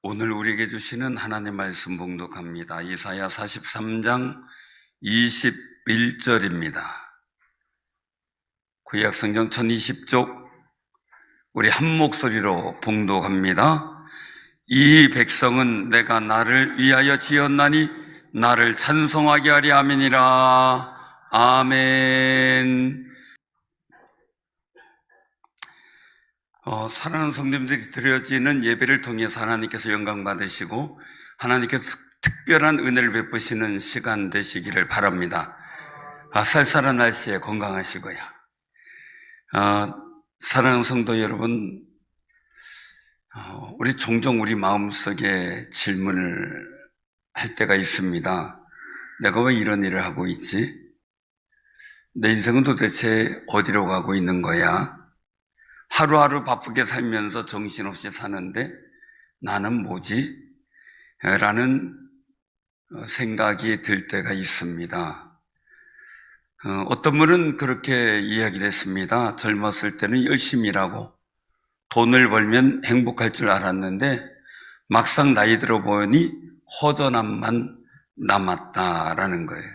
오늘 우리에게 주시는 하나님 말씀 봉독합니다. 이사야 43장 21절입니다. 구약 성경 1020쪽 우리 한 목소리로 봉독합니다. 이 백성은 내가 나를 위하여 지었나니 나를 찬송하게 하리. 아멘이라. 아멘. 사랑하는 성도님들이 드려지는 예배를 통해서 하나님께서 영광 받으시고 하나님께서 특별한 은혜를 베푸시는 시간 되시기를 바랍니다. 쌀쌀한 날씨에 건강하시고요. 사랑하는 성도 여러분, 우리 종종 우리 마음속에 질문을 할 때가 있습니다. 내가 왜 이런 일을 하고 있지? 내 인생은 도대체 어디로 가고 있는 거야? 하루하루 바쁘게 살면서 정신없이 사는데 나는 뭐지? 라는 생각이 들 때가 있습니다. 어떤 분은 그렇게 이야기를 했습니다. 젊었을 때는 열심히 일하고 돈을 벌면 행복할 줄 알았는데 막상 나이 들어 보니 허전함만 남았다라는 거예요.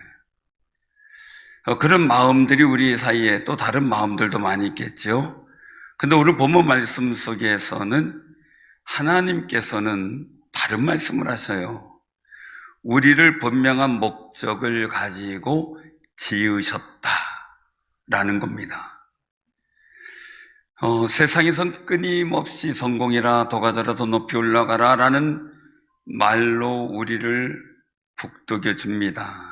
그런 마음들이 우리 사이에 또 다른 마음들도 많이 있겠죠. 근데 오늘 본문 말씀 속에서는 하나님께서는 다른 말씀을 하셔요. 우리를 분명한 목적을 가지고 지으셨다라는 겁니다. 세상에선 끊임없이 성공이라 도가져라 더 높이 올라가라 라는 말로 우리를 북돋겨 줍니다.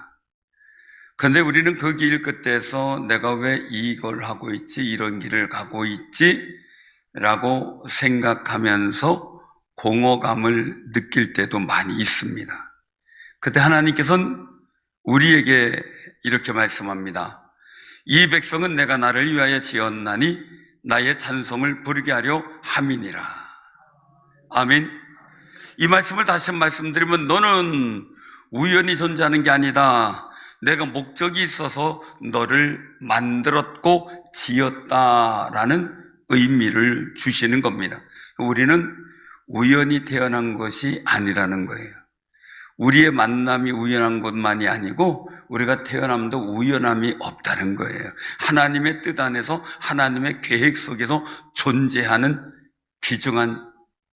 그런데 우리는 그 길 끝에서 내가 왜 이걸 하고 있지, 이런 길을 가고 있지 라고 생각하면서 공허감을 느낄 때도 많이 있습니다. 그때 하나님께서는 우리에게 이렇게 말씀합니다. 이 백성은 내가 나를 위하여 지었나니 나의 찬송을 부르게 하려 함이니라. 아멘. 이 말씀을 다시 말씀드리면 너는 우연히 존재하는 게 아니다. 내가 목적이 있어서 너를 만들었고 지었다라는 의미를 주시는 겁니다. 우리는 우연히 태어난 것이 아니라는 거예요. 우리의 만남이 우연한 것만이 아니고 우리가 태어남도 우연함이 없다는 거예요. 하나님의 뜻 안에서 하나님의 계획 속에서 존재하는 귀중한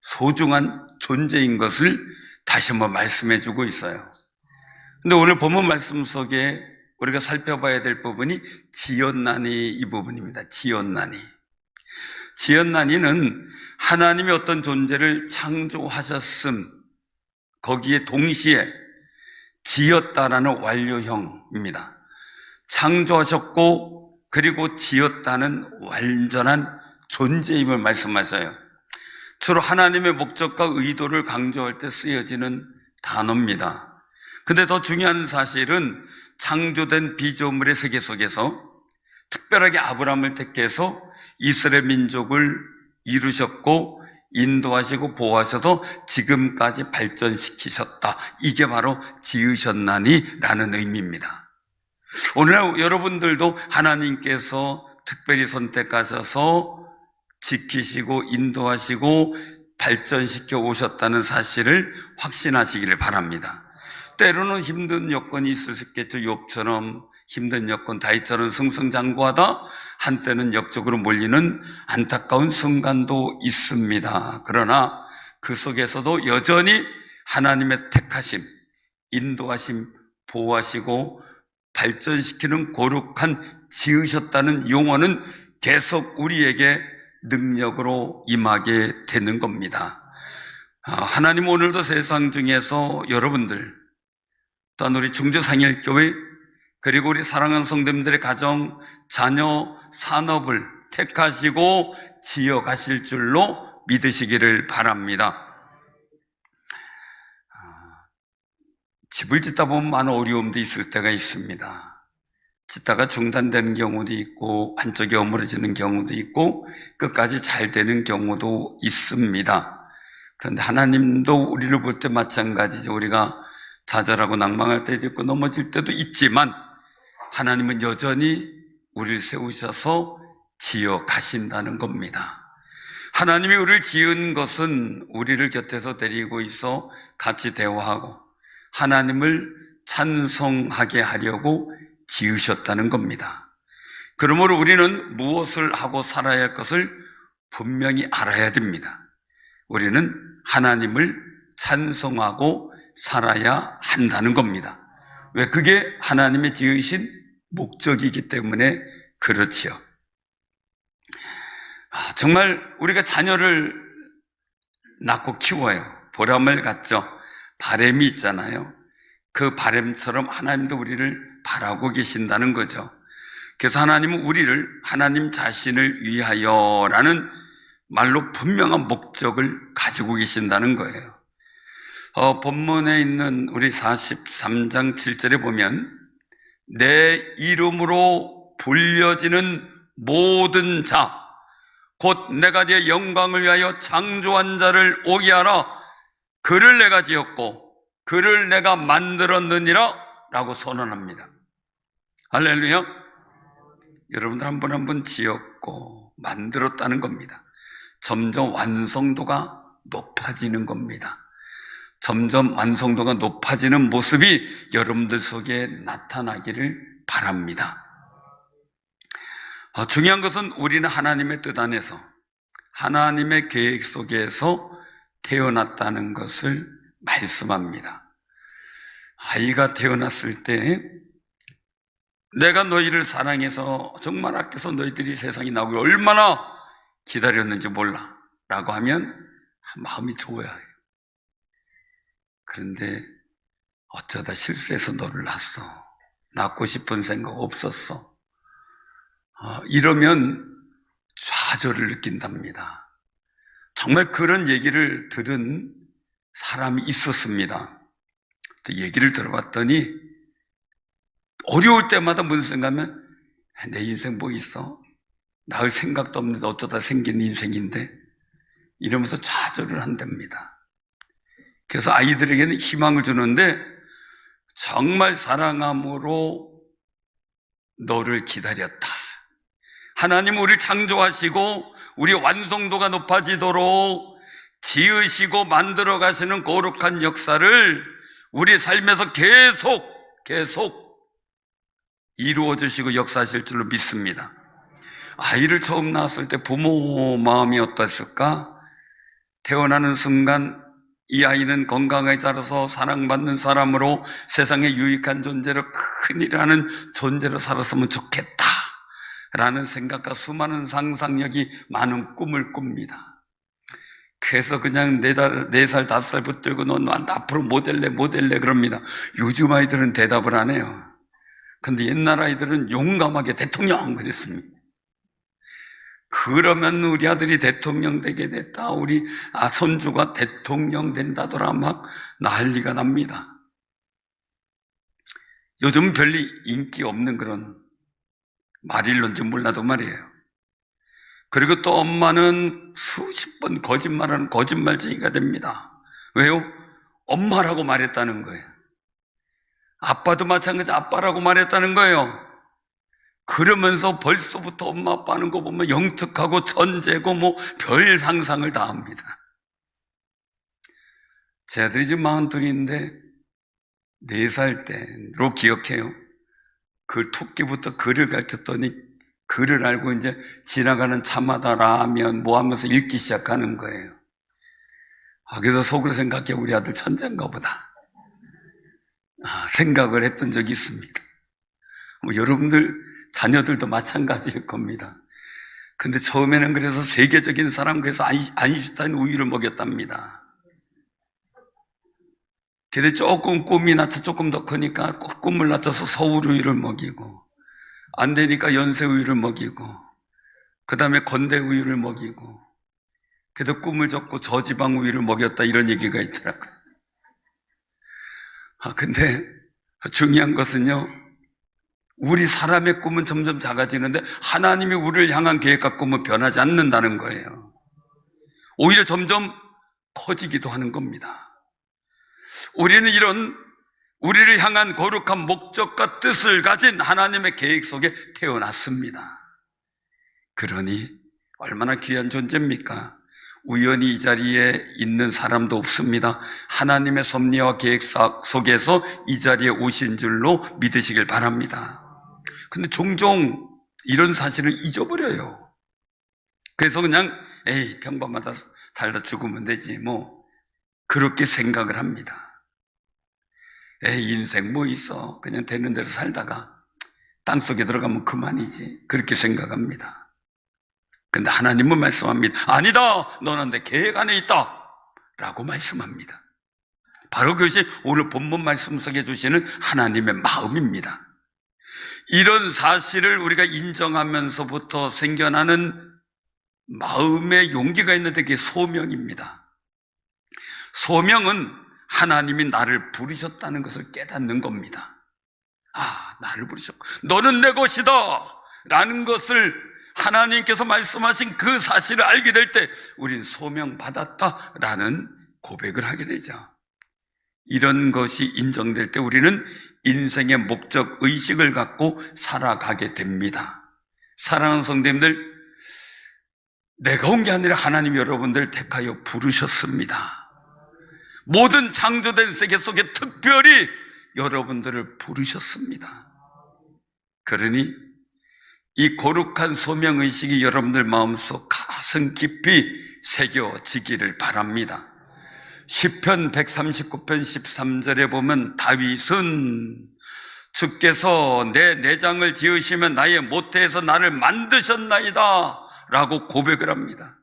소중한 존재인 것을 다시 한번 말씀해 주고 있어요. 근데 오늘 본문 말씀 속에 우리가 살펴봐야 될 부분이 지었나니 이 부분입니다. 지었나니. 지었나니는 하나님이 어떤 존재를 창조하셨음, 거기에 동시에 지었다라는 완료형입니다. 창조하셨고 그리고 지었다는 완전한 존재임을 말씀하셔요. 주로 하나님의 목적과 의도를 강조할 때 쓰여지는 단어입니다. 근데 더 중요한 사실은 창조된 피조물의 세계 속에서 특별하게 아브라함을 택해서 이스라엘 민족을 이루셨고 인도하시고 보호하셔서 지금까지 발전시키셨다. 이게 바로 지으셨나니 라는 의미입니다. 오늘 여러분들도 하나님께서 특별히 선택하셔서 지키시고 인도하시고 발전시켜 오셨다는 사실을 확신하시기를 바랍니다. 때로는 힘든 여건이 있을 수 있겠죠. 욥처럼 힘든 여건, 다윗처럼 승승장구하다 한때는 역적으로 몰리는 안타까운 순간도 있습니다. 그러나 그 속에서도 여전히 하나님의 택하심, 인도하심, 보호하시고 발전시키는 거룩한 지으셨다는 용어는 계속 우리에게 능력으로 임하게 되는 겁니다. 하나님 오늘도 세상 중에서 여러분들 또한 우리 중주상일교회 그리고 우리 사랑하는 성도님들의 가정, 자녀, 산업을 택하시고 지어가실 줄로 믿으시기를 바랍니다. 집을 짓다 보면 많은 어려움도 있을 때가 있습니다. 짓다가 중단되는 경우도 있고 한쪽이 어무러지는 경우도 있고 끝까지 잘 되는 경우도 있습니다. 그런데 하나님도 우리를 볼 때 마찬가지죠. 우리가 좌절하고 낭망할 때도 있고 넘어질 때도 있지만 하나님은 여전히 우리를 세우셔서 지어 가신다는 겁니다. 하나님이 우리를 지은 것은 우리를 곁에서 데리고 있어 같이 대화하고 하나님을 찬송하게 하려고 지으셨다는 겁니다. 그러므로 우리는 무엇을 하고 살아야 할 것을 분명히 알아야 됩니다. 우리는 하나님을 찬송하고 살아야 한다는 겁니다. 왜? 그게 하나님의 지으신 목적이기 때문에 그렇지요. 정말 우리가 자녀를 낳고 키워요. 보람을 갖죠. 바람이 있잖아요. 그 바람처럼 하나님도 우리를 바라고 계신다는 거죠. 그래서 하나님은 우리를 하나님 자신을 위하여라는 말로 분명한 목적을 가지고 계신다는 거예요. 본문에 있는 우리 43장 7절에 보면 내 이름으로 불려지는 모든 자 곧 내가 네 영광을 위하여 창조한 자를 오게 하라. 그를 내가 지었고 그를 내가 만들었느니라 라고 선언합니다. 할렐루야. 여러분들 한 분 한 분 지었고 만들었다는 겁니다. 점점 완성도가 높아지는 겁니다. 점점 완성도가 높아지는 모습이 여러분들 속에 나타나기를 바랍니다. 중요한 것은 우리는 하나님의 뜻 안에서 하나님의 계획 속에서 태어났다는 것을 말씀합니다. 아이가 태어났을 때 내가 너희를 사랑해서 정말 아껴서 너희들이 세상에 나오길 얼마나 기다렸는지 몰라 라고 하면 마음이 좋아요. 그런데 어쩌다 실수해서 너를 낳았어. 낳고 싶은 생각 없었어. 이러면 좌절을 느낀답니다. 정말 그런 얘기를 들은 사람이 있었습니다. 또 얘기를 들어봤더니 어려울 때마다 무슨 생각하면 내 인생 뭐 있어? 낳을 생각도 없는데 어쩌다 생긴 인생인데 이러면서 좌절을 한답니다. 그래서 아이들에게는 희망을 주는데 정말 사랑함으로 너를 기다렸다. 하나님은 우리를 창조하시고 우리 완성도가 높아지도록 지으시고 만들어 가시는 거룩한 역사를 우리 삶에서 계속 이루어 주시고 역사하실 줄로 믿습니다. 아이를 처음 낳았을 때 부모 마음이 어땠을까? 태어나는 순간 이 아이는 건강하게 자라서 사랑받는 사람으로 세상에 유익한 존재로 큰일을 하는 존재로 살았으면 좋겠다 라는 생각과 수많은 상상력이 많은 꿈을 꿉니다. 그래서 그냥 4살, 5살 붙들고 넌 앞으로 모델래 그럽니다. 요즘 아이들은 대답을 안 해요. 근데 옛날 아이들은 용감하게 대통령 그랬습니다. 그러면 우리 아들이 대통령 되게 됐다. 우리 손주가 대통령 된다더라. 막 난리가 납니다. 요즘 별로 인기 없는 그런 말일론지 몰라도 말이에요. 그리고 또 엄마는 수십 번 거짓말하는 거짓말쟁이가 됩니다. 왜요? 엄마라고 말했다는 거예요. 아빠도 마찬가지 아빠라고 말했다는 거예요. 그러면서 벌써부터 엄마 아빠 하는 거 보면 영특하고 천재고 뭐 별 상상을 다 합니다. 제 아들이 지금 42인데 4살 때로 기억해요. 그 토끼부터 글을 가르쳤더니 글을 알고 이제 지나가는 차마다 라면 뭐 하면서 읽기 시작하는 거예요. 그래서 속으로 생각해 우리 아들 천재인가 보다. 생각을 했던 적이 있습니다. 여러분들 자녀들도 마찬가지일 겁니다. 근데 처음에는 그래서 세계적인 사람 그래서 아인슈타인 우유를 먹였답니다. 근데 조금 꿈이 낮춰 조금 더 크니까 꿈을 낮춰서 서울 우유를 먹이고 안 되니까 연세 우유를 먹이고 그 다음에 건대 우유를 먹이고 그래도 꿈을 접고 저지방 우유를 먹였다 이런 얘기가 있더라고요. 근데 중요한 것은요, 우리 사람의 꿈은 점점 작아지는데 하나님이 우리를 향한 계획과 꿈은 변하지 않는다는 거예요. 오히려 점점 커지기도 하는 겁니다. 우리는 이런 우리를 향한 거룩한 목적과 뜻을 가진 하나님의 계획 속에 태어났습니다. 그러니 얼마나 귀한 존재입니까? 우연히 이 자리에 있는 사람도 없습니다. 하나님의 섭리와 계획 속에서 이 자리에 오신 줄로 믿으시길 바랍니다. 근데 종종 이런 사실을 잊어버려요. 그래서 그냥 평범하다 살다 죽으면 되지 그렇게 생각을 합니다. 인생 뭐 있어, 그냥 되는 대로 살다가 땅속에 들어가면 그만이지, 그렇게 생각합니다. 근데 하나님은 말씀합니다. 아니다, 너는 내 계획 안에 있다 라고 말씀합니다. 바로 그것이 오늘 본문 말씀 속에 주시는 하나님의 마음입니다. 이런 사실을 우리가 인정하면서부터 생겨나는 마음의 용기가 있는데 그게 소명입니다. 소명은 하나님이 나를 부르셨다는 것을 깨닫는 겁니다. 나를 부르셨고 너는 내 것이다 라는 것을 하나님께서 말씀하신 그 사실을 알게 될 때 우린 소명받았다라는 고백을 하게 되죠. 이런 것이 인정될 때 우리는 인생의 목적 의식을 갖고 살아가게 됩니다. 사랑하는 성도님들, 내가 온 게 아니라 하나님이 여러분들 택하여 부르셨습니다. 모든 창조된 세계 속에 특별히 여러분들을 부르셨습니다. 그러니 이 거룩한 소명의식이 여러분들 마음속 가슴 깊이 새겨지기를 바랍니다. 시편 139편 13절에 보면 다윗은 주께서 내 내장을 지으시면 나의 모태에서 나를 만드셨나이다 라고 고백을 합니다.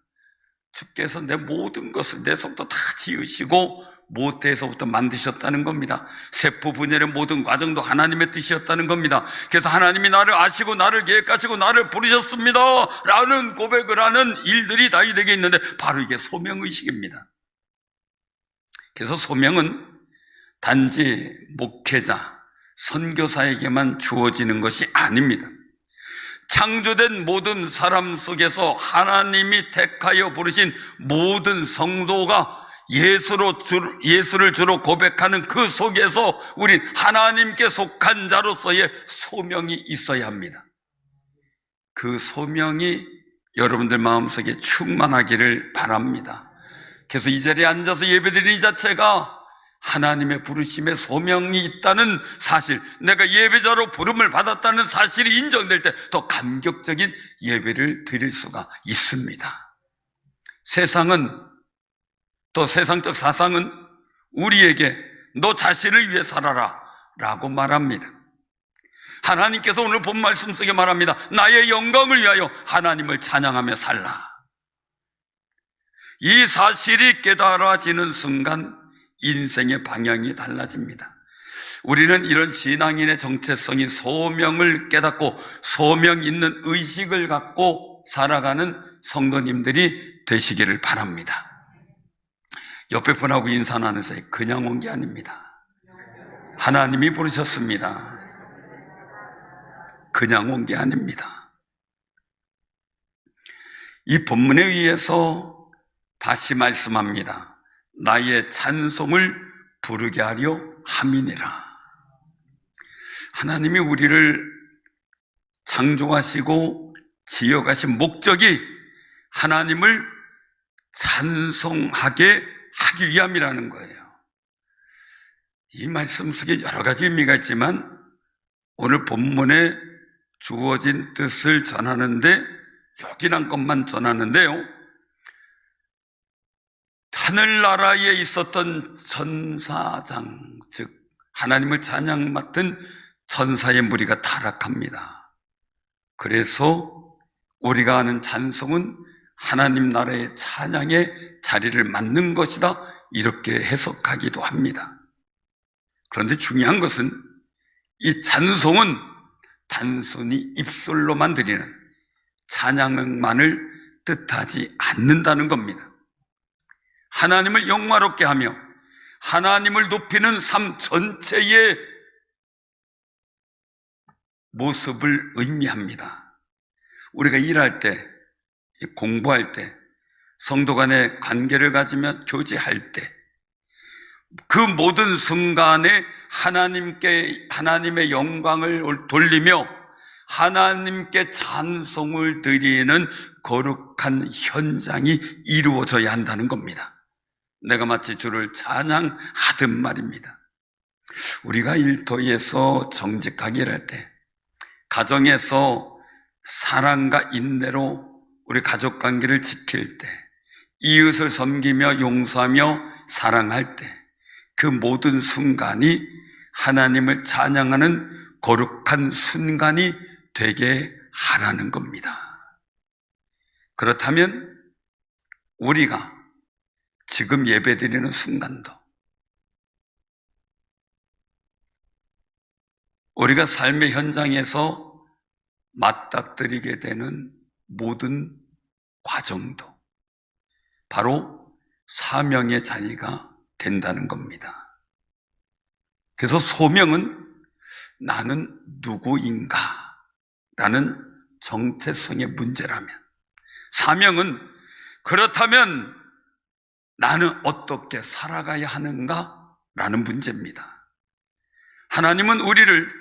주께서 내 모든 것을 내 속도 다 지으시고 모태에서부터 만드셨다는 겁니다. 세포 분열의 모든 과정도 하나님의 뜻이었다는 겁니다. 그래서 하나님이 나를 아시고 나를 계획하시고 나를 부르셨습니다 라는 고백을 하는 일들이 다윗에게 있는데 바로 이게 소명의식입니다. 그래서 소명은 단지 목회자, 선교사에게만 주어지는 것이 아닙니다. 창조된 모든 사람 속에서 하나님이 택하여 부르신 모든 성도가 예수를 주로 고백하는 그 속에서 우린 하나님께 속한 자로서의 소명이 있어야 합니다. 그 소명이 여러분들 마음속에 충만하기를 바랍니다. 그래서 이 자리에 앉아서 예배드리는 이 자체가 하나님의 부르심에 소명이 있다는 사실, 내가 예배자로 부름을 받았다는 사실이 인정될 때 더 감격적인 예배를 드릴 수가 있습니다. 세상은, 또 세상적 사상은 우리에게 너 자신을 위해 살아라 라고 말합니다. 하나님께서 오늘 본 말씀 속에 말합니다. 나의 영광을 위하여 하나님을 찬양하며 살라. 이 사실이 깨달아지는 순간 인생의 방향이 달라집니다. 우리는 이런 신앙인의 정체성인 소명을 깨닫고 소명 있는 의식을 갖고 살아가는 성도님들이 되시기를 바랍니다. 옆에 분하고 인사 나누세요. 그냥 온 게 아닙니다. 하나님이 부르셨습니다. 그냥 온 게 아닙니다. 이 본문에 의해서 다시 말씀합니다. 나의 찬송을 부르게 하려 함이니라. 하나님이 우리를 창조하시고 지어가신 목적이 하나님을 찬송하게 하기 위함이라는 거예요. 이 말씀 속에 여러 가지 의미가 있지만 오늘 본문에 주어진 뜻을 전하는데 요긴한 것만 전하는데요, 하늘나라에 있었던 천사장, 즉 하나님을 찬양 맡은 천사의 무리가 타락합니다. 그래서 우리가 하는 찬송은 하나님 나라의 찬양의 자리를 맡는 것이다, 이렇게 해석하기도 합니다. 그런데 중요한 것은 이 찬송은 단순히 입술로만 드리는 찬양만을 뜻하지 않는다는 겁니다. 하나님을 영화롭게 하며 하나님을 높이는 삶 전체의 모습을 의미합니다. 우리가 일할 때, 공부할 때, 성도 간의 관계를 가지며 교제할 때, 그 모든 순간에 하나님께 하나님의 영광을 돌리며 하나님께 찬송을 드리는 거룩한 현장이 이루어져야 한다는 겁니다. 내가 마치 주를 찬양하듯 말입니다. 우리가 일터에서 정직하게 일할 때, 가정에서 사랑과 인내로 우리 가족관계를 지킬 때, 이웃을 섬기며 용서하며 사랑할 때, 그 모든 순간이 하나님을 찬양하는 거룩한 순간이 되게 하라는 겁니다. 그렇다면 우리가 지금 예배드리는 순간도, 우리가 삶의 현장에서 맞닥뜨리게 되는 모든 과정도 바로 사명의 자리가 된다는 겁니다. 그래서 소명은 나는 누구인가 라는 정체성의 문제라면, 사명은 그렇다면 나는 어떻게 살아가야 하는가 라는 문제입니다. 하나님은 우리를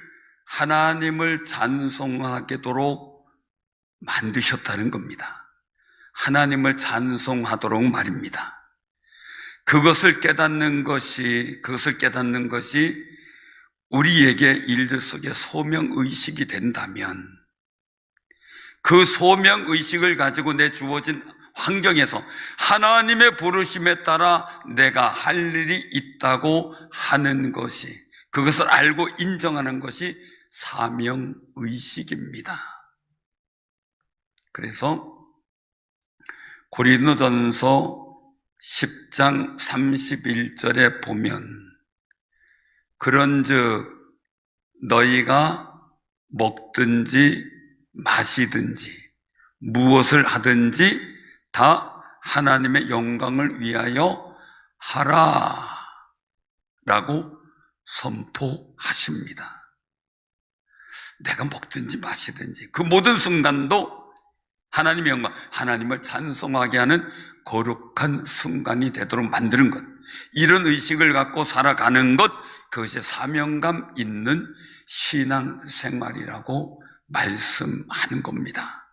하나님을 찬송하도록 만드셨다는 겁니다. 하나님을 찬송하도록 말입니다. 그것을 깨닫는 것이 우리에게 일들 속에 소명의식이 된다면, 그 소명의식을 가지고 내 주어진 환경에서 하나님의 부르심에 따라 내가 할 일이 있다고 하는 것이, 그것을 알고 인정하는 것이 사명의식입니다. 그래서 고린도전서 10장 31절에 보면, 그런즉 너희가 먹든지 마시든지 무엇을 하든지 다 하나님의 영광을 위하여 하라 라고 선포하십니다. 내가 먹든지 마시든지 그 모든 순간도 하나님의 영광, 하나님을 찬송하게 하는 거룩한 순간이 되도록 만드는 것, 이런 의식을 갖고 살아가는 것, 그것이 사명감 있는 신앙생활이라고 말씀하는 겁니다.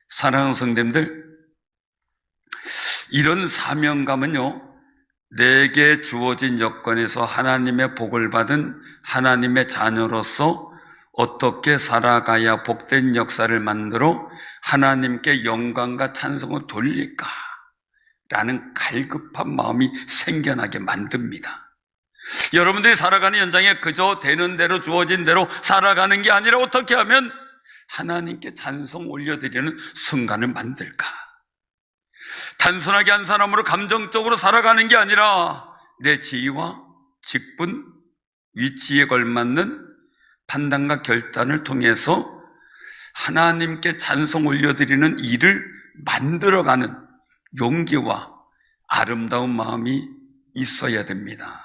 사랑하는 성도님들, 이런 사명감은요, 내게 주어진 여건에서 하나님의 복을 받은 하나님의 자녀로서 어떻게 살아가야 복된 역사를 만들어 하나님께 영광과 찬송을 돌릴까 라는 갈급한 마음이 생겨나게 만듭니다. 여러분들이 살아가는 현장에 그저 되는 대로 주어진 대로 살아가는 게 아니라 어떻게 하면 하나님께 찬송 올려드리는 순간을 만들까? 단순하게 한 사람으로 감정적으로 살아가는 게 아니라 내 지위와 직분, 위치에 걸맞는 판단과 결단을 통해서 하나님께 찬송 올려드리는 일을 만들어가는 용기와 아름다운 마음이 있어야 됩니다.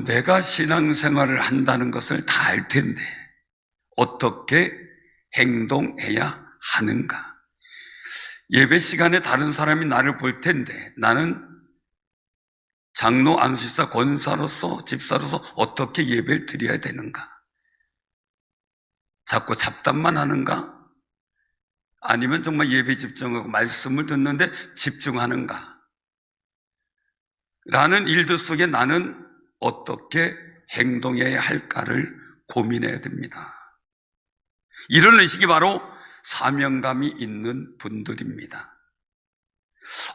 내가 신앙생활을 한다는 것을 다 알 텐데 어떻게 행동해야 하는가? 예배 시간에 다른 사람이 나를 볼 텐데 나는 장로, 안수집사, 권사로서, 집사로서 어떻게 예배를 드려야 되는가? 자꾸 잡담만 하는가? 아니면 정말 예배에 집중하고 말씀을 듣는데 집중하는가? 라는 일들 속에 나는 어떻게 행동해야 할까를 고민해야 됩니다. 이런 의식이 바로 사명감이 있는 분들입니다.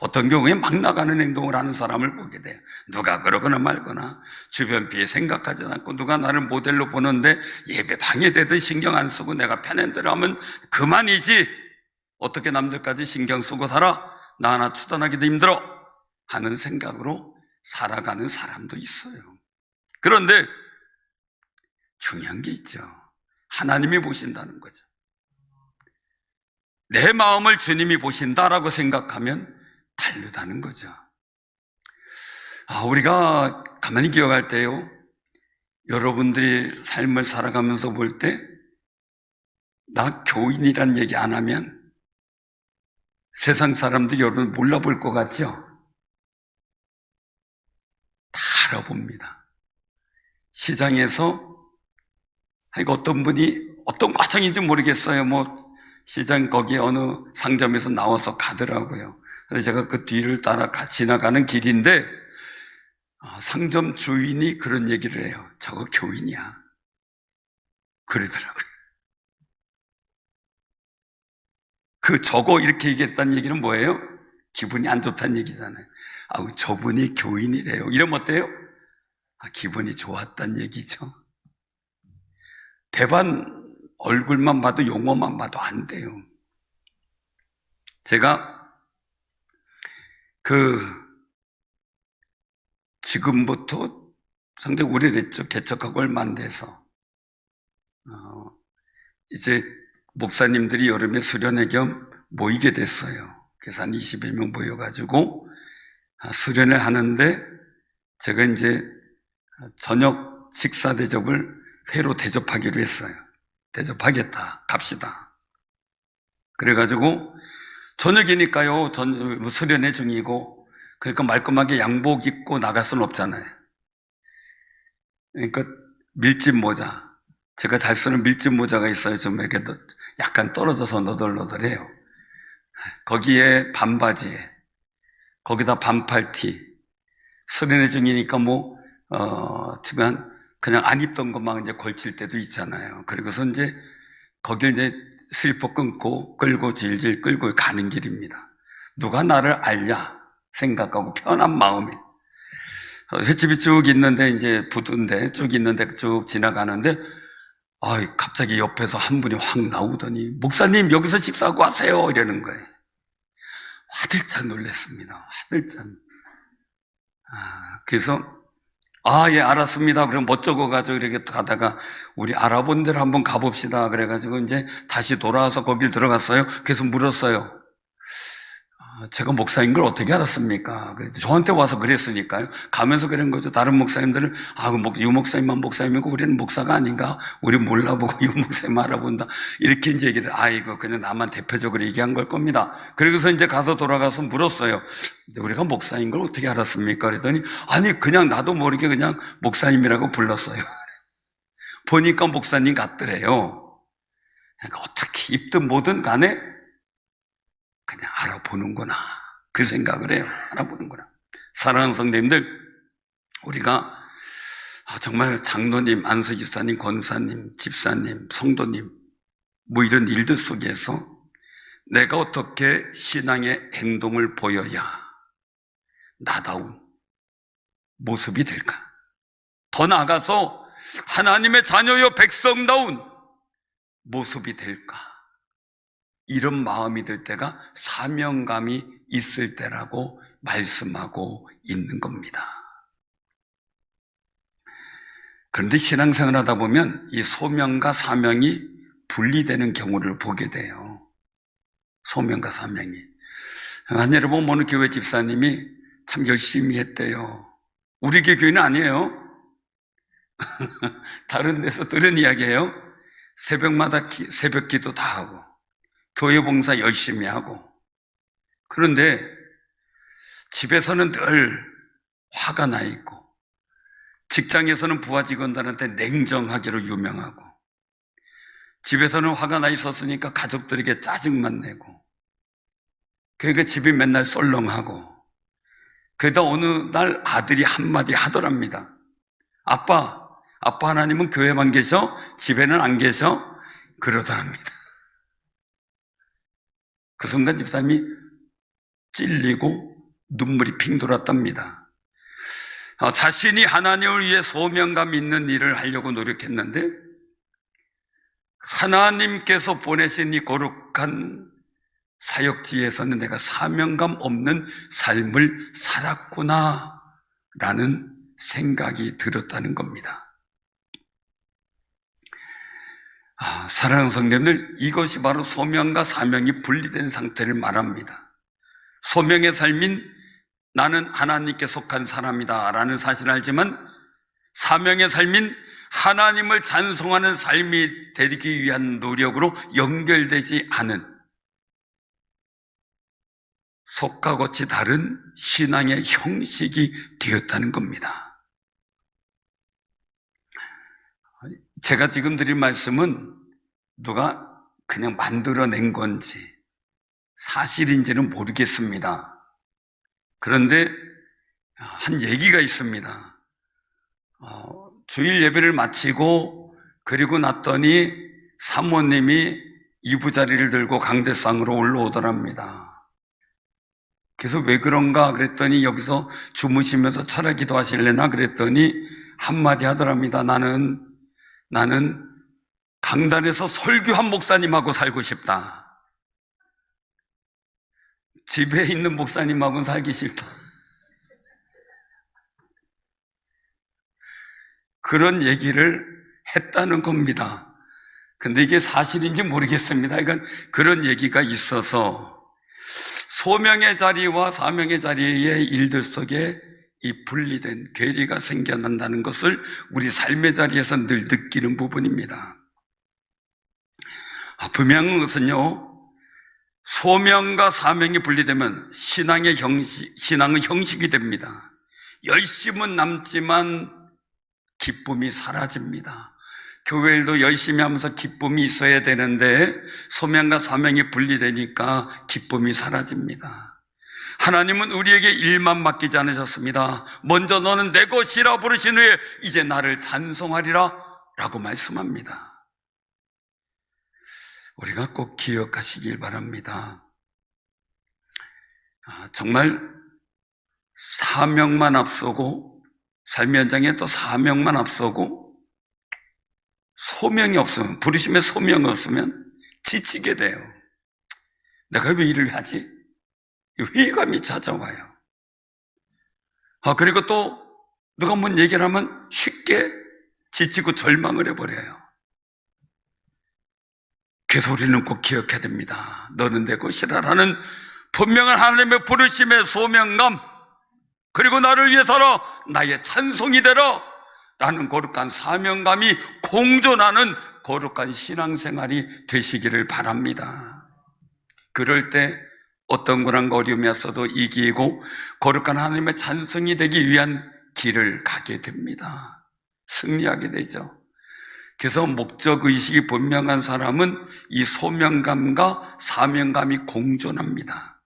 어떤 경우에 막 나가는 행동을 하는 사람을 보게 돼요. 누가 그러거나 말거나 주변 비에 생각하지 않고 누가 나를 모델로 보는데 예배 방해되든 신경 안 쓰고 내가 편한 대로 하면 그만이지 어떻게 남들까지 신경 쓰고 살아? 나 하나 추단하기도 힘들어 하는 생각으로 살아가는 사람도 있어요. 그런데 중요한 게 있죠. 하나님이 보신다는 거죠. 내 마음을 주님이 보신다라고 생각하면 다르다는 거죠. 우리가 가만히 기억할 때요, 여러분들이 삶을 살아가면서 볼 때 나 교인이란 얘기 안 하면 세상 사람들이 여러분 몰라볼 것 같죠? 다 알아봅니다. 시장에서 이거 어떤 분이 어떤 과정인지 모르겠어요. 뭐 시장 거기 어느 상점에서 나와서 가더라고요. 그래서 제가 그 뒤를 따라 지나가는 길인데 상점 주인이 그런 얘기를 해요. 저거 교인이야. 그러더라고요. 그 저거 이렇게 얘기했다는 얘기는 뭐예요? 기분이 안 좋다는 얘기잖아요. 아우, 저분이 교인이래요. 이러면 어때요? 기분이 좋았다는 얘기죠. 대반 얼굴만 봐도 용어만 봐도 안 돼요. 제가 지금부터 상당히 오래됐죠. 개척하고 얼마 안 돼서. 이제 목사님들이 여름에 수련회 겸 모이게 됐어요. 그래서 한 20여 명 모여가지고 수련회 하는데 제가 이제 저녁 식사 대접을 회로 대접하기로 했어요. 대접하겠다. 갑시다. 그래가지고 저녁이니까요. 수련회 중이고 그러니까 말끔하게 양복 입고 나갈 수는 없잖아요. 그러니까 밀짚 모자. 제가 잘 쓰는 밀짚 모자가 있어요. 좀 이렇게 약간 떨어져서 너덜너덜해요. 거기에 반바지에 거기다 반팔티. 수련회 중이니까 지금 그냥 안 입던 것만 이제 걸칠 때도 있잖아요. 그리고서 이제 거길 이제 슬리퍼 끌고 질질 끌고 가는 길입니다. 누가 나를 알냐 생각하고 편한 마음에 횟집이 쭉 있는데 이제 부두인데 쭉 있는데 쭉 지나가는데 갑자기 옆에서 한 분이 확 나오더니 목사님 여기서 식사하고 하세요 이러는 거예요. 화들짝 놀랐습니다. 화들짝. 그래서 예, 알았습니다. 그럼 못 적어가지고 이렇게 가다가 우리 알아본 데로 한번 가봅시다. 그래가지고 이제 다시 돌아와서 거길 들어갔어요. 그래서 물었어요. 제가 목사인 걸 어떻게 알았습니까? 저한테 와서 그랬으니까요. 가면서 그런 거죠. 다른 목사님들은 유 목사님만 목사님이고 우리는 목사가 아닌가? 우리 몰라보고 유 목사님 알아본다. 이렇게 이제 얘기를 이거 그냥 나만 대표적으로 얘기한 걸 겁니다. 그러고서 이제 가서 돌아가서 물었어요. 근데 우리가 목사인 걸 어떻게 알았습니까? 그랬더니 그냥 나도 모르게 그냥 목사님이라고 불렀어요. 보니까 목사님 같더래요. 그러니까 어떻게 입든 뭐든 간에 그냥 알아보는구나. 그 생각을 해요. 알아보는구나. 사랑하는 성도님들, 우리가 정말 장로님, 안수집사님, 권사님, 집사님, 성도님 이런 일들 속에서 내가 어떻게 신앙의 행동을 보여야 나다운 모습이 될까? 더 나아가서 하나님의 자녀여 백성다운 모습이 될까? 이런 마음이 들 때가 사명감이 있을 때라고 말씀하고 있는 겁니다. 그런데 신앙생활 하다 보면 이 소명과 사명이 분리되는 경우를 보게 돼요. 소명과 사명이. 한 여러분 어느 교회 집사님이 참 열심히 했대요. 우리 교회는 아니에요. 다른 데서 들은 이야기예요. 새벽마다 새벽 기도 다 하고 교회 봉사 열심히 하고 그런데 집에서는 늘 화가 나 있고 직장에서는 부하 직원들한테 냉정하기로 유명하고 집에서는 화가 나 있었으니까 가족들에게 짜증만 내고 그러니까 집이 맨날 썰렁하고 그러다 어느 날 아들이 한마디 하더랍니다. 아빠 하나님은 교회만 계셔? 집에는 안 계셔? 그러더랍니다. 그 순간 집사님이 찔리고 눈물이 핑 돌았답니다. 자신이 하나님을 위해 소명감 있는 일을 하려고 노력했는데 하나님께서 보내신 이 거룩한 사역지에서는 내가 사명감 없는 삶을 살았구나 라는 생각이 들었다는 겁니다. 사랑하는 성도님들, 이것이 바로 소명과 사명이 분리된 상태를 말합니다. 소명의 삶인 나는 하나님께 속한 사람이다 라는 사실을 알지만 사명의 삶인 하나님을 찬송하는 삶이 되기 위한 노력으로 연결되지 않은 속과 겉이 다른 신앙의 형식이 되었다는 겁니다. 제가 지금 드린 말씀은 누가 그냥 만들어낸 건지 사실인지는 모르겠습니다. 그런데 한 얘기가 있습니다. 주일 예배를 마치고 그리고 났더니 사모님이 이부자리를 들고 강대상으로 올라오더랍니다. 그래서 왜 그런가 그랬더니 여기서 주무시면서 철야 기도하실래나 그랬더니 한마디 하더랍니다. 나는 강단에서 설교한 목사님하고 살고 싶다. 집에 있는 목사님하고는 살기 싫다. 그런 얘기를 했다는 겁니다. 근데 이게 사실인지 모르겠습니다. 그러니까 그런 얘기가 있어서 소명의 자리와 사명의 자리의 일들 속에 이 분리된 괴리가 생겨난다는 것을 우리 삶의 자리에서 늘 느끼는 부분입니다. 분명한 것은요, 소명과 사명이 분리되면 신앙은 형식이 됩니다. 열심은 남지만 기쁨이 사라집니다. 교회일도 열심히 하면서 기쁨이 있어야 되는데 소명과 사명이 분리되니까 기쁨이 사라집니다. 하나님은 우리에게 일만 맡기지 않으셨습니다. 먼저 너는 내 것이라 부르신 후에 이제 나를 찬송하리라 라고 말씀합니다. 우리가 꼭 기억하시길 바랍니다. 정말 사명만 앞서고 삶의 현장에 또 사명만 앞서고 소명이 없으면, 부르심에 소명이 없으면 지치게 돼요. 내가 왜 일을 하지? 회의감이 찾아와요. 그리고 또 누가 한번 얘기를 하면 쉽게 지치고 절망을 해버려요. 그래서 우리는 꼭 기억해야 됩니다. 너는 내 것이라 라는 분명한 하나님의 부르심의 소명감, 그리고 나를 위해서라 나의 찬송이 되라 라는 거룩한 사명감이 공존하는 거룩한 신앙생활이 되시기를 바랍니다. 그럴 때 어떤 고난과 어려움이 왔어도 이기고 거룩한 하나님의 찬송이 되기 위한 길을 가게 됩니다. 승리하게 되죠. 그래서 목적의식이 분명한 사람은 이 소명감과 사명감이 공존합니다.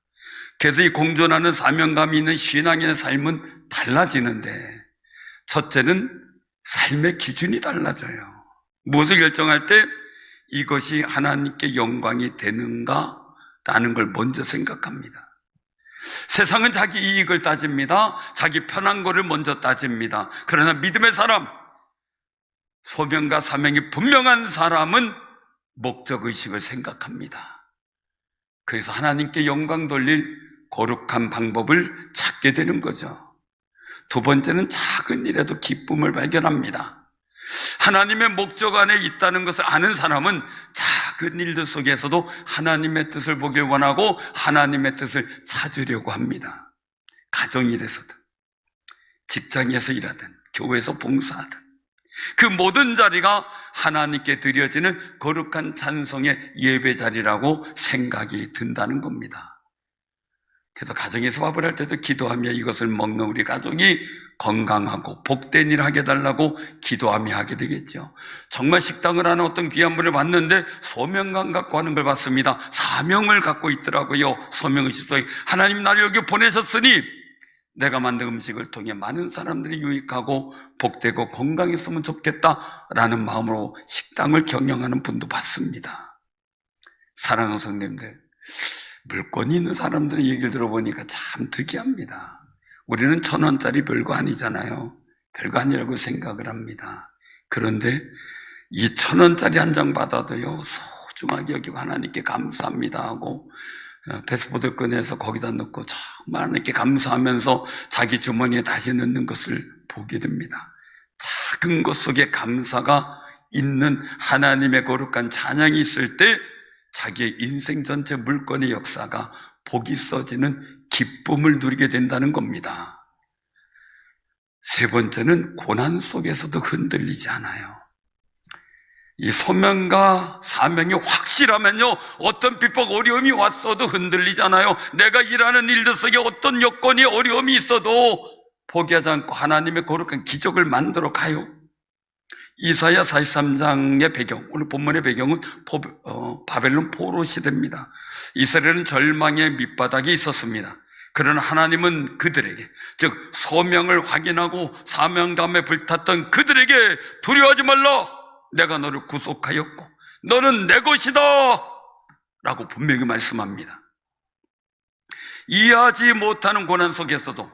그래서 이 공존하는 사명감이 있는 신앙인의 삶은 달라지는데, 첫째는 삶의 기준이 달라져요. 무엇을 결정할 때 이것이 하나님께 영광이 되는가 라는 걸 먼저 생각합니다. 세상은 자기 이익을 따집니다. 자기 편한 거를 먼저 따집니다. 그러나 믿음의 사람, 소명과 사명이 분명한 사람은 목적의식을 생각합니다. 그래서 하나님께 영광 돌릴 거룩한 방법을 찾게 되는 거죠. 두 번째는 작은 일에도 기쁨을 발견합니다. 하나님의 목적 안에 있다는 것을 아는 사람은 작은 일들 속에서도 하나님의 뜻을 보길 원하고 하나님의 뜻을 찾으려고 합니다. 가정일에서든 직장에서 일하든 교회에서 봉사하든 그 모든 자리가 하나님께 드려지는 거룩한 찬송의 예배 자리라고 생각이 든다는 겁니다. 그래서 가정에서 밥을 할 때도 기도하며 이것을 먹는 우리 가족이 건강하고 복된 일 하게 해달라고 기도하며 하게 되겠죠. 정말 식당을 하는 어떤 귀한 분을 봤는데 소명감 갖고 하는 걸 봤습니다. 사명을 갖고 있더라고요. 소명의식 속에 하나님 나를 여기 보내셨으니 내가 만든 음식을 통해 많은 사람들이 유익하고 복되고 건강했으면 좋겠다라는 마음으로 식당을 경영하는 분도 봤습니다. 사랑하는 성도님들, 물건이 있는 사람들의 얘기를 들어보니까 참 특이합니다. 우리는 1,000원짜리 별거 아니잖아요. 별거 아니라고 생각을 합니다. 그런데 이 1,000원짜리 한 장 받아도요, 소중하게 여기고 하나님께 감사합니다 하고 패스포드 꺼내서 거기다 넣고 정말 하나님께 감사하면서 자기 주머니에 다시 넣는 것을 보게 됩니다. 작은 것 속에 감사가 있는 하나님의 거룩한 찬양이 있을 때 자기의 인생 전체 물건의 역사가 복이 써지는 기쁨을 누리게 된다는 겁니다. 세 번째는 고난 속에서도 흔들리지 않아요. 이 소명과 사명이 확실하면요, 어떤 핍박 어려움이 왔어도 흔들리잖아요. 내가 일하는 일들 속에 어떤 여건이 어려움이 있어도 포기하지 않고 하나님의 거룩한 기적을 만들어 가요. 이사야 43장의 배경, 오늘 본문의 배경은 바벨론 포로 시대입니다. 이스라엘은 절망의 밑바닥에 있었습니다. 그러나 하나님은 그들에게, 즉 소명을 확인하고 사명감에 불탔던 그들에게 두려워하지 말라, 내가 너를 구속하였고 너는 내 것이다 라고 분명히 말씀합니다. 이해하지 못하는 고난 속에서도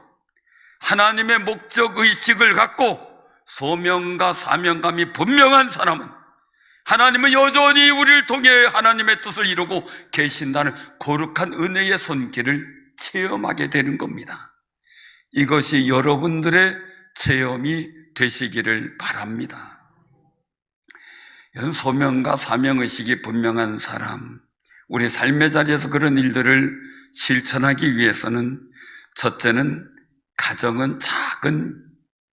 하나님의 목적의식을 갖고 소명과 사명감이 분명한 사람은 하나님은 여전히 우리를 통해 하나님의 뜻을 이루고 계신다는 거룩한 은혜의 손길을 체험하게 되는 겁니다. 이것이 여러분들의 체험이 되시기를 바랍니다. 이런 소명과 사명의식이 분명한 사람, 우리 삶의 자리에서 그런 일들을 실천하기 위해서는 첫째는 가정은 작은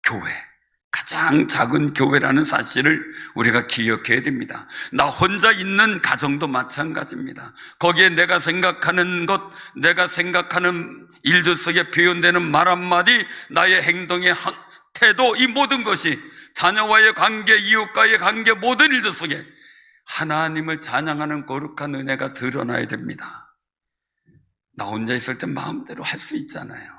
교회, 가장 작은 교회라는 사실을 우리가 기억해야 됩니다. 나 혼자 있는 가정도 마찬가지입니다. 거기에 내가 생각하는 것, 내가 생각하는 일들 속에 표현되는 말 한마디, 나의 행동의 태도, 이 모든 것이 자녀와의 관계, 이웃과의 관계, 모든 일들 속에 하나님을 찬양하는 거룩한 은혜가 드러나야 됩니다. 나 혼자 있을 때 마음대로 할 수 있잖아요.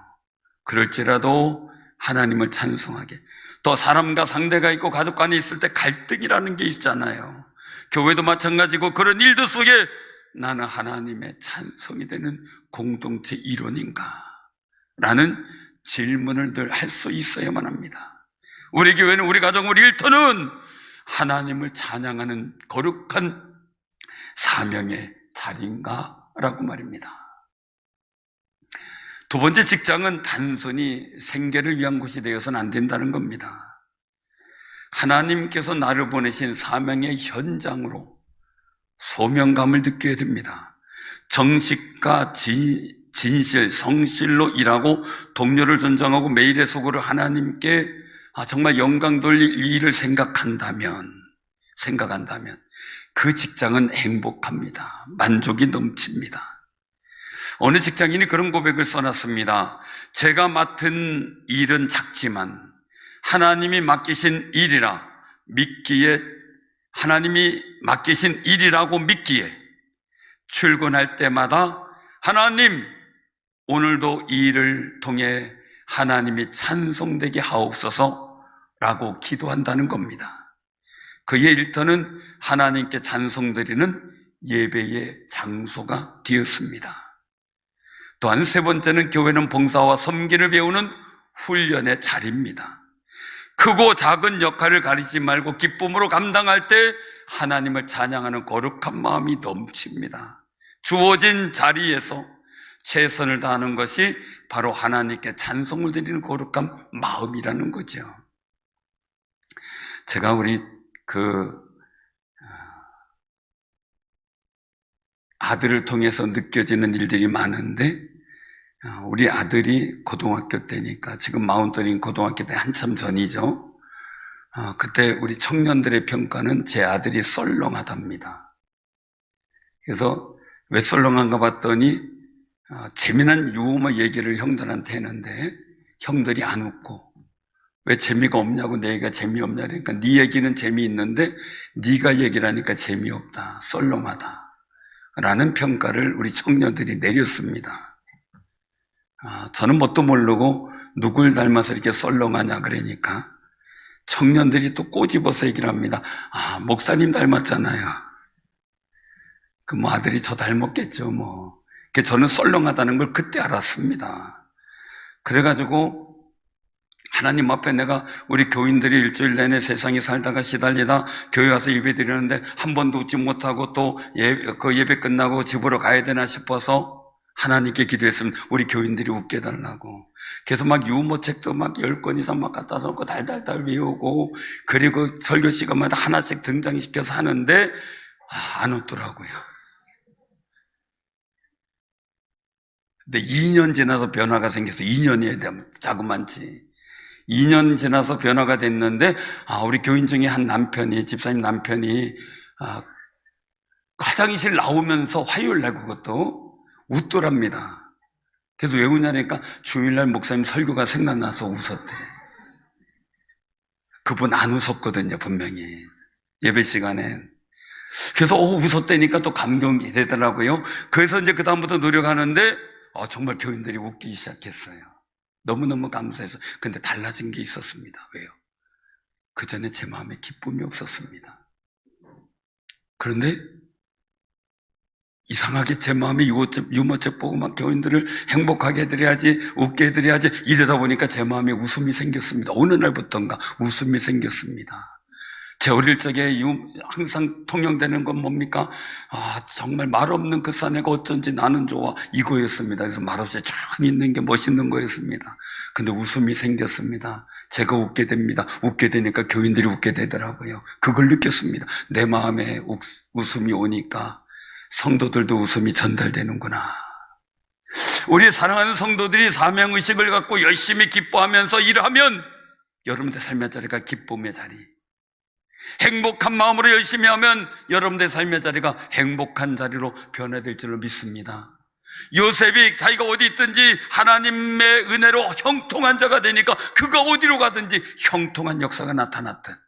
그럴지라도 하나님을 찬송하게. 또 사람과 상대가 있고 가족 간에 있을 때 갈등이라는 게 있잖아요. 교회도 마찬가지고 그런 일들 속에 나는 하나님의 찬송이 되는 공동체 일원인가? 라는 질문을 늘 할 수 있어야만 합니다. 우리 교회는, 우리 가정, 우리 일터는 하나님을 찬양하는 거룩한 사명의 자리인가? 라고 말입니다. 두 번째, 직장은 단순히 생계를 위한 곳이 되어서는 안 된다는 겁니다. 하나님께서 나를 보내신 사명의 현장으로 소명감을 느껴야 됩니다. 정식과 진실, 성실로 일하고 동료를 존중하고 매일의 수고를 하나님께 정말 영광 돌릴 일을 생각한다면 그 직장은 행복합니다. 만족이 넘칩니다. 어느 직장인이 그런 고백을 써놨습니다. 제가 맡은 일은 작지만 하나님이 맡기신 일이라 믿기에, 하나님이 맡기신 일이라고 믿기에 출근할 때마다 하나님, 오늘도 이 일을 통해 하나님이 찬송되게 하옵소서 라고 기도한다는 겁니다. 그의 일터는 하나님께 찬송드리는 예배의 장소가 되었습니다. 또한 세 번째는 교회는 봉사와 섬기를 배우는 훈련의 자리입니다. 크고 작은 역할을 가리지 말고 기쁨으로 감당할 때 하나님을 찬양하는 거룩한 마음이 넘칩니다. 주어진 자리에서 최선을 다하는 것이 바로 하나님께 찬송을 드리는 거룩한 마음이라는 거죠. 제가 우리 아들을 통해서 느껴지는 일들이 많은데, 우리 아들이 고등학교 때니까, 지금 마운트린 고등학교 때 한참 전이죠. 그때 우리 청년들의 평가는 제 아들이 썰렁하답니다. 그래서 왜 썰렁한가 봤더니 재미난 유머 얘기를 형들한테 했는데 형들이 안 웃고, 왜 재미가 없냐고, 내 얘기가 재미없냐 그러니까 네 얘기는 재미있는데 네가 얘기를 하니까 재미없다, 썰렁하다 라는 평가를 우리 청년들이 내렸습니다. 저는 뭣도 모르고 누굴 닮아서 이렇게 썰렁하냐 그러니까 청년들이 또 꼬집어서 얘기를 합니다. 목사님 닮았잖아요. 아들이 저 닮았겠죠 뭐. 저는 썰렁하다는 걸 그때 알았습니다. 그래가지고 하나님 앞에 내가 우리 교인들이 일주일 내내 세상에 살다가 시달리다 교회 와서 예배 드리는데 한 번도 웃지 못하고 또 그 예배 끝나고 집으로 가야 되나 싶어서 하나님께 기도했습니다. 우리 교인들이 웃게 달라고. 그래서 막 유모책도 막 10권 이상 막 갖다 놓고 달달달 외우고, 그리고 설교 시간마다 하나씩 등장시켜서 하는데 안 웃더라고요. 근데 2년 지나서 변화가 생겨서, 2년이어야 돼, 자그만치 2년 지나서 변화가 됐는데, 우리 교인 중에 한 남편이, 집사님 남편이 화장실 나오면서 화요일날 그것도 웃더랍니다. 그래서 왜 웃냐니까 주일날 목사님 설교가 생각나서 웃었대. 그분 안 웃었거든요, 분명히. 예배 시간에. 그래서 웃었다니까 또 감동이 되더라고요. 그래서 이제 그다음부터 노력하는데 정말 교인들이 웃기 시작했어요. 너무너무 감사해서. 근데 달라진 게 있었습니다. 왜요? 그 전에 제 마음에 기쁨이 없었습니다. 그런데 이상하게 제 마음에 유모책 보고 막 교인들을 행복하게 해드려야지, 웃게 해드려야지 이러다 보니까 제 마음에 웃음이 생겼습니다. 어느 날부터인가 웃음이 생겼습니다. 제 어릴 적에 항상 통용되는 건 뭡니까? 정말 말 없는 그 사내가 어쩐지 나는 좋아, 이거였습니다. 그래서 말 없이 쫙 있는 게 멋있는 거였습니다. 근데 웃음이 생겼습니다. 제가 웃게 됩니다. 웃게 되니까 교인들이 웃게 되더라고요. 그걸 느꼈습니다. 내 마음에 웃음이 오니까 성도들도 웃음이 전달되는구나. 우리 사랑하는 성도들이 사명의식을 갖고 열심히 기뻐하면서 일하면 여러분들 삶의 자리가 기쁨의 자리, 행복한 마음으로 열심히 하면 여러분들의 삶의 자리가 행복한 자리로 변화될 줄로 믿습니다. 요셉이 자기가 어디 있든지 하나님의 은혜로 형통한 자가 되니까 그가 어디로 가든지 형통한 역사가 나타났던,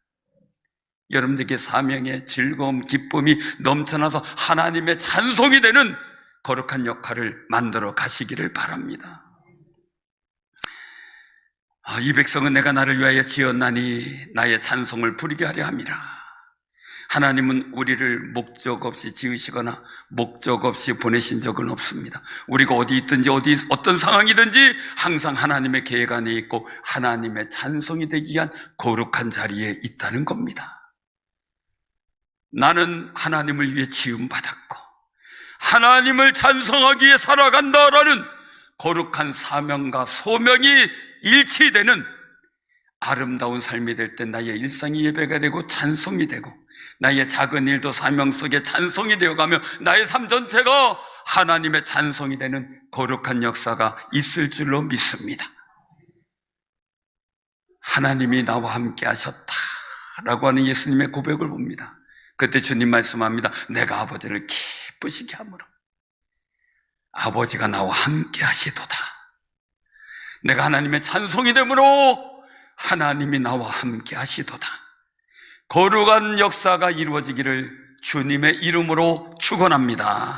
여러분들에게 사명의 즐거움, 기쁨이 넘쳐나서 하나님의 찬송이 되는 거룩한 역할을 만들어 가시기를 바랍니다. 이 백성은 내가 나를 위하여 지었나니 나의 찬송을 부리게 하려 함이라. 하나님은 우리를 목적 없이 지으시거나 목적 없이 보내신 적은 없습니다. 우리가 어디 있든지 어떤 상황이든지 항상 하나님의 계획 안에 있고 하나님의 찬송이 되기 위한 거룩한 자리에 있다는 겁니다. 나는 하나님을 위해 지음받았고 하나님을 찬송하기 위해 살아간다라는 거룩한 사명과 소명이 일치되는 아름다운 삶이 될 때 나의 일상이 예배가 되고 찬송이 되고 나의 작은 일도 사명 속에 찬송이 되어가며 나의 삶 전체가 하나님의 찬송이 되는 거룩한 역사가 있을 줄로 믿습니다. 하나님이 나와 함께 하셨다라고 하는 예수님의 고백을 봅니다. 그때 주님 말씀합니다. 내가 아버지를 기쁘시게 하므로 아버지가 나와 함께 하시도다. 내가 하나님의 찬송이 되므로 하나님이 나와 함께 하시도다. 거룩한 역사가 이루어지기를 주님의 이름으로 축원합니다.